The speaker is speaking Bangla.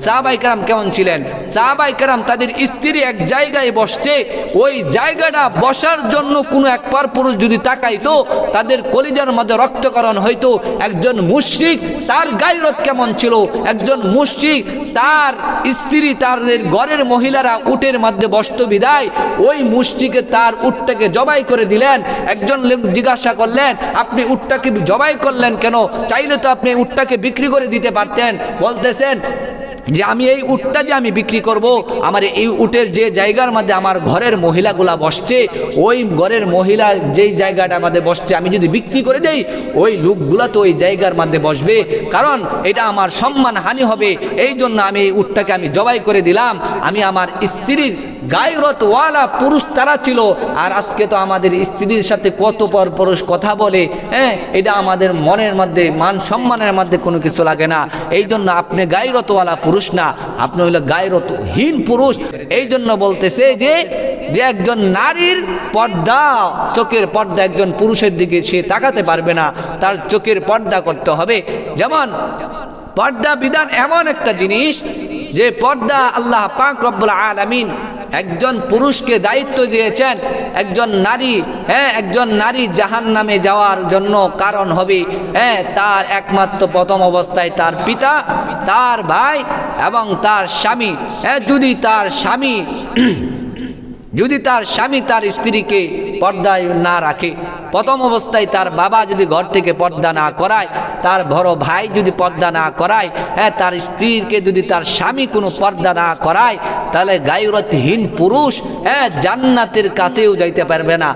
সাহাবায়ে কেরাম কেমন ছিলেন? সাহাবায়ে কেরাম তাদের স্ত্রী এক জায়গায় বসছে, ওই জায়গাটা বসার জন্য কোনো এক পর পুরুষ যদি তাকাইতো তাদের কলিজার মধ্যে রক্তকরণ হইতো। একজন মুশরিক তার গায়রত কেমন ছিল? একজন মুশরিক তার স্ত্রী তাদের ঘরের মহিলারা উটের মধ্যে বসত বিদায় ওই মুশরিকে তার উটটাকে জবাই করে দিলেন। একজন লোক জিজ্ঞাসা করলেন, আপনি উটটাকে জবাই করলেন কেন? চাইলে তো আপনি উটটাকে বিক্রি করে দিতে পারতেন। বলতেছেন যে আমি এই উটটা যে আমি বিক্রি করব, আমার এই উটের যে জায়গার মধ্যে আমার ঘরের মহিলাগুলা বসছে, ওই ঘরের মহিলা যেই জায়গাটার মধ্যে বসছে আমি যদি বিক্রি করে দেই ওই লোকগুলা তো ওই জায়গার মধ্যে বসবে, কারণ এটা আমার সম্মান হানি হবে। এই জন্য আমি এই উটটাকে আমি জবাই করে দিলাম। আমি আমার স্ত্রীর গায়রতওয়ালা পুরুষ তারা ছিল, আর আজকে তো আমাদের স্ত্রীর সাথে কত পর পুরুষ কথা বলে, এটা আমাদের মনের মধ্যে মান সম্মানের মধ্যে কোনো কিছু লাগে না। এই জন্য আপনি গায়রতওয়ালা পুরুষ না, আপনি হইল গায়রতহীন পুরুষ। এই জন্য বলতেছে যে একজন নারীর পর্দা, চোখের পর্দা একজন পুরুষের দিকে সে তাকাতে পারবে না, তার চোখের পর্দা করতে হবে। যেমন পর্দা বিধান এমন একটা জিনিস যে পর্দা আল্লাহ পাক রব্বুল আলামিন একজন পুরুষকে দায়িত্ব দিয়েছেন। একজন নারী জাহান্নামে যাওয়ার জন্য কারণ হবে তার একমাত্র প্রথম অবস্থায় তার পিতা, তার ভাই এবং তার স্বামী। যদি তার স্বামী তার স্ত্রীকে পর্দায় না রাখে, প্রথম অবস্থায় তার বাবা যদি ঘর থেকে পর্দা না করায়, তার বড় ভাই যদি পর্দা না করায়, তার স্ত্রীকে যদি তার স্বামী কোনো পর্দা না করায়, তাহলে গায়রতহীন পুরুষ জান্নাতের কাছেও যাইতে পারবে না।